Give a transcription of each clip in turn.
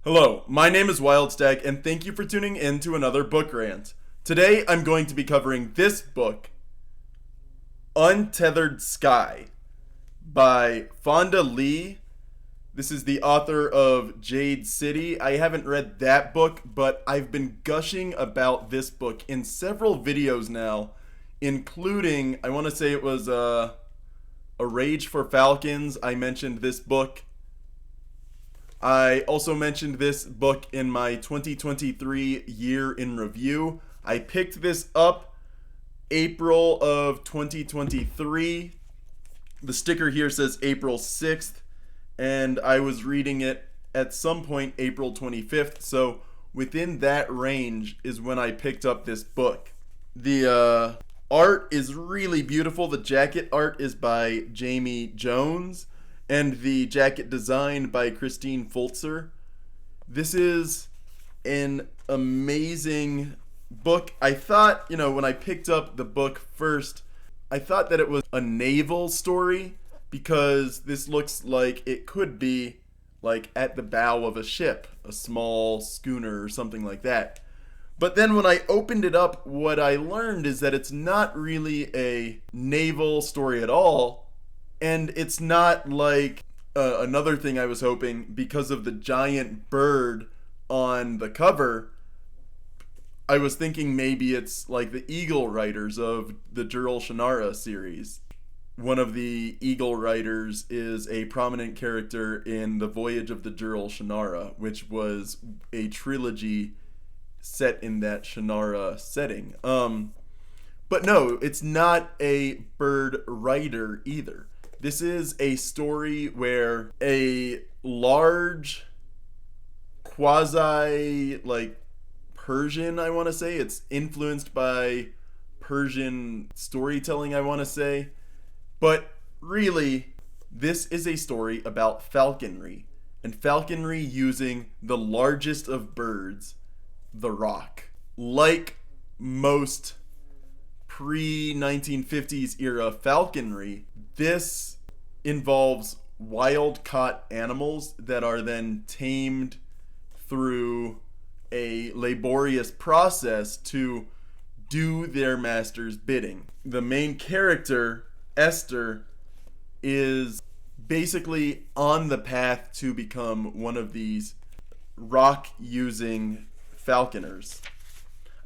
Hello, my name is Wildstag, and thank you for tuning in to another book rant. Today I'm going to be covering this book, Untethered Sky, by Fonda Lee. This is the author of Jade City. I haven't read that book, but I've been gushing about this book in several videos now, including, I want to say it was A Rage for Falcons. I mentioned this book. I also mentioned this book in my 2023 year in review. I picked this up April of 2023. The sticker here says April 6th, and I was reading it at some point April 25th, so within that range is when I picked up this book. The art is really beautiful. The jacket art is by Jamie Jones, and the jacket design by Christine Fultzer. This is an amazing book. I thought, when I picked up the book first, I thought that it was a naval story because this looks like it could be like at the bow of a ship, a small schooner or something like that. But then when I opened it up, what I learned is that it's not really a naval story at all. And it's not like another thing I was hoping, because of the giant bird on the cover. I was thinking maybe it's like the Eagle Riders of the Jurel Shannara series. One of the Eagle Riders is a prominent character in The Voyage of the Jurel Shannara, which was a trilogy set in that Shannara setting. But no, it's not a bird rider either. This is a story where a large quasi Persian, I want to say, it's influenced by Persian storytelling, I want to say, but really this is a story about falconry, and falconry using the largest of birds, the roc. Like most pre-1950s era falconry, this involves wild-caught animals that are then tamed through a laborious process to do their master's bidding. The main character, Esther, is basically on the path to become one of these roc-using falconers.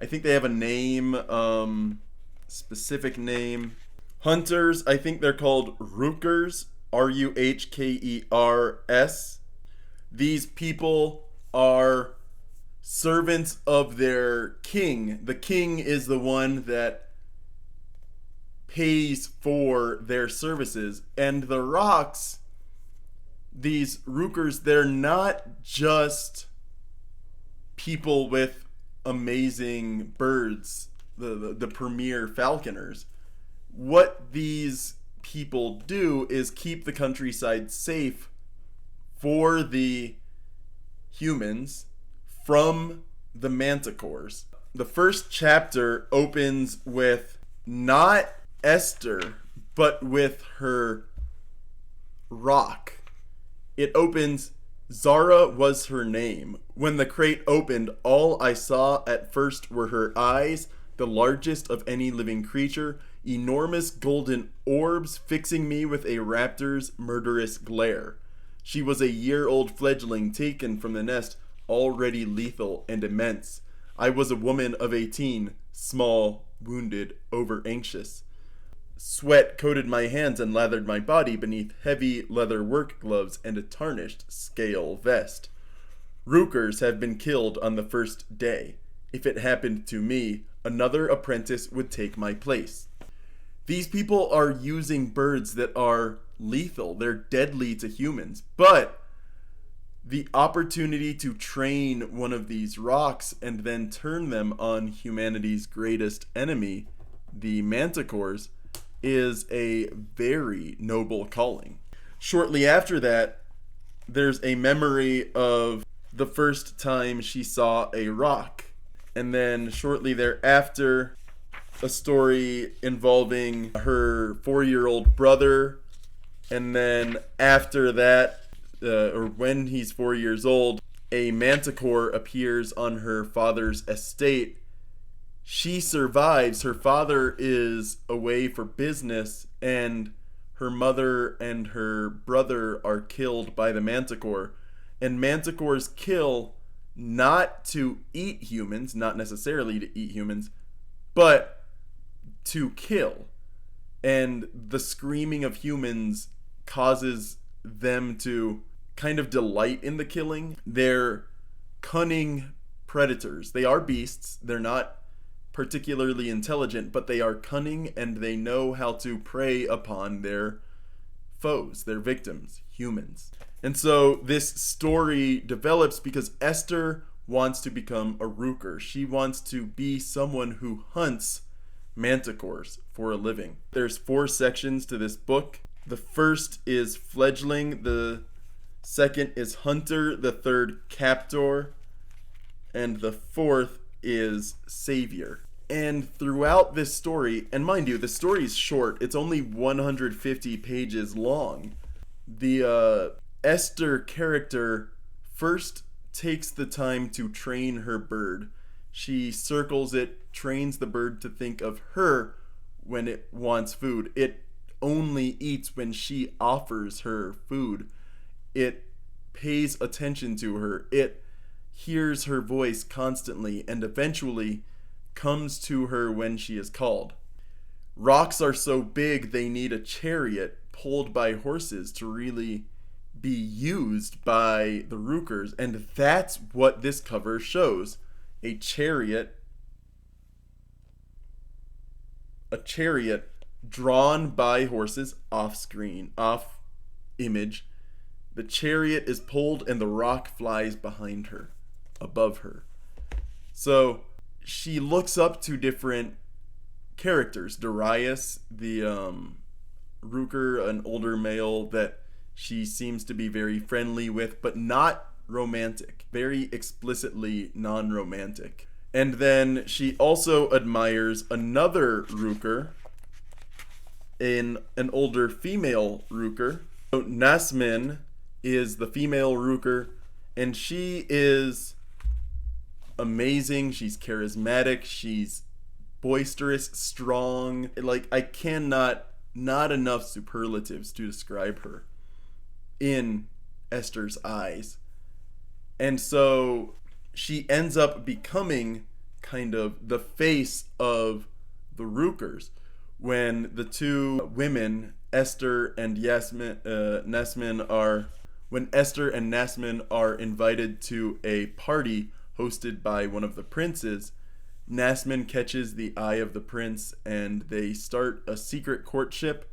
I think they have a name, specific name. Hunters, I think they're called Ruchers, Ruhkers. These people are servants of their king. The king is the one that pays for their services. And the rocs, these Ruchers, they're not just people with amazing birds, the premier falconers. What these people do is keep the countryside safe for the humans from the manticores. The first chapter opens with not Esther, but with her roc. It opens, Zara was her name. When the crate opened, all I saw at first were her eyes, the largest of any living creature, enormous golden orbs fixing me with a raptor's murderous glare. She was a year-old fledgling taken from the nest, already lethal and immense. I was a woman of 18, small, wounded, over-anxious. Sweat coated my hands and lathered my body beneath heavy leather work gloves and a tarnished scale vest. Ruchers have been killed on the first day. If it happened to me, another apprentice would take my place. These people are using birds that are lethal. They're deadly to humans. But the opportunity to train one of these rocs and then turn them on humanity's greatest enemy, the manticores, is a very noble calling. Shortly after that, there's a memory of the first time she saw a roc. And then shortly thereafter, a story involving her 4-year-old brother. And then after that, or when he's 4 years old, a manticore appears on her father's estate. She survives. Her father is away for business, and her mother and her brother are killed by the manticore. And manticores kill not to eat humans, not necessarily to eat humans, but to kill. And the screaming of humans causes them to kind of delight in the killing. They're cunning predators. They are beasts. They're not particularly intelligent, but they are cunning and they know how to prey upon their foes, their victims, humans. And so this story develops because Esther wants to become a rooker. She wants to be someone who hunts manticores for a living. There's 4 sections to this book. The first is fledgling, the second is hunter, the third captor, and the fourth is savior. And throughout this story, and mind you, the story is short, it's only 150 pages long. The Esther character first takes the time to train her bird. She circles it, trains the bird to think of her when it wants food. It only eats when she offers her food. It pays attention to her. It hears her voice constantly and eventually comes to her when she is called. Rocks are so big they need a chariot pulled by horses to really be used by the rookers, and that's what this cover shows. A chariot drawn by horses, off screen, off image. The chariot is pulled and the rock flies behind her, above her. So she looks up to different characters. Darius, the rooker, an older male that she seems to be very friendly with, but not romantic. Very explicitly non-romantic. And then she also admires another rooker, an older female rooker. So Nasmin is the female rooker, and she is amazing. She's charismatic. She's boisterous, strong. Like, I cannot, not enough superlatives to describe her in Esther's eyes. And so she ends up becoming kind of the face of the rookers when the two women, Esther and Nasmin, when Esther and Nasmin are invited to a party hosted by one of the princes. Nasmin catches the eye of the prince and they start a secret courtship,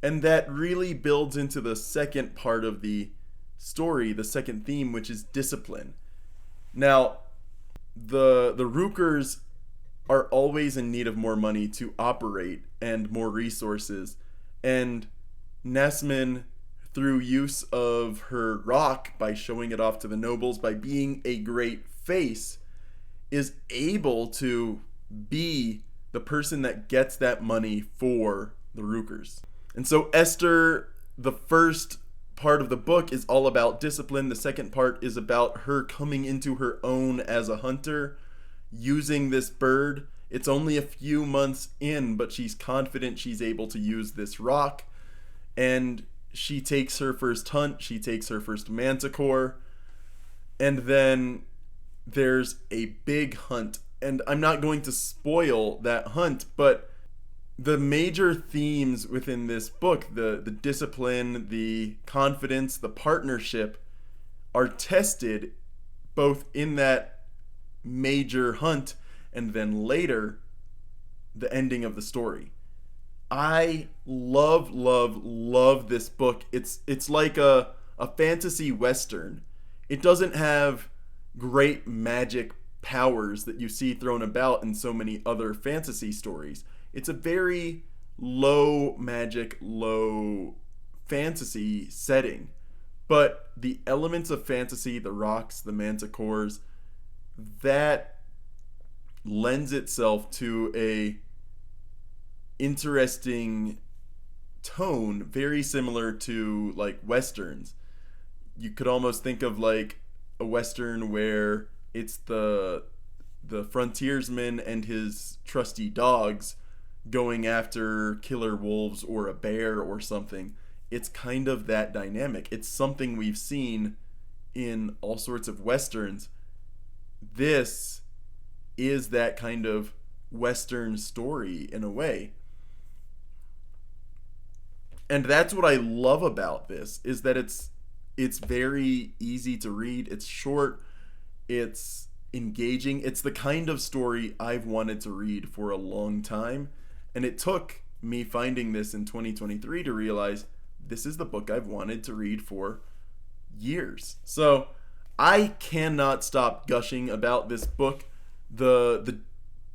and that really builds into the second part of the story, the second theme, which is discipline. Now, the rookers are always in need of more money to operate and more resources, and Nasmin, through use of her rock, by showing it off to the nobles, by being a great face, is able to be the person that gets that money for the rookers. And so Esther, the first part of the book is all about discipline. The second part is about her coming into her own as a hunter, using this bird. It's only a few months in, but she's confident she's able to use this rock. And she takes her first hunt. She takes her first manticore. And then there's a big hunt. And I'm not going to spoil that hunt, but the major themes within this book, the discipline, the confidence, the partnership, are tested both in that major hunt and then later the ending of the story. I love this book. It's like a fantasy western. It doesn't have great magic powers that you see thrown about in so many other fantasy stories. It's a very low magic, low fantasy setting. But the elements of fantasy, the rocks, the manticores, that lends itself to a interesting tone, very similar to like westerns. You could almost think of like a Western where it's the frontiersman and his trusty dogs going after killer wolves or a bear or something. It's kind of that dynamic. It's something we've seen in all sorts of Westerns. This is that kind of Western story in a way. And that's what I love about this, is that it's very easy to read. It's short. It's engaging. It's the kind of story I've wanted to read for a long time. And it took me finding this in 2023 to realize this is the book I've wanted to read for years. So I cannot stop gushing about this book. The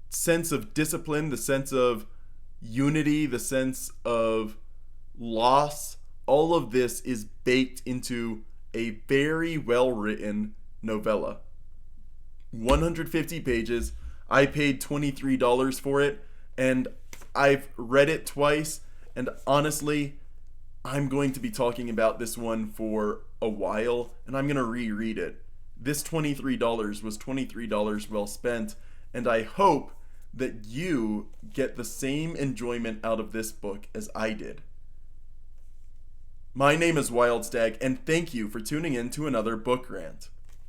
sense of discipline, the sense of unity, the sense of loss, all of this is baked into a very well written novella. 150 pages. I paid $23 for it, and I've read it twice, and honestly, I'm going to be talking about this one for a while, and I'm going to reread it. This $23 was $23 well spent, and I hope that you get the same enjoyment out of this book as I did. My name is Wild Stag, and thank you for tuning in to another book rant.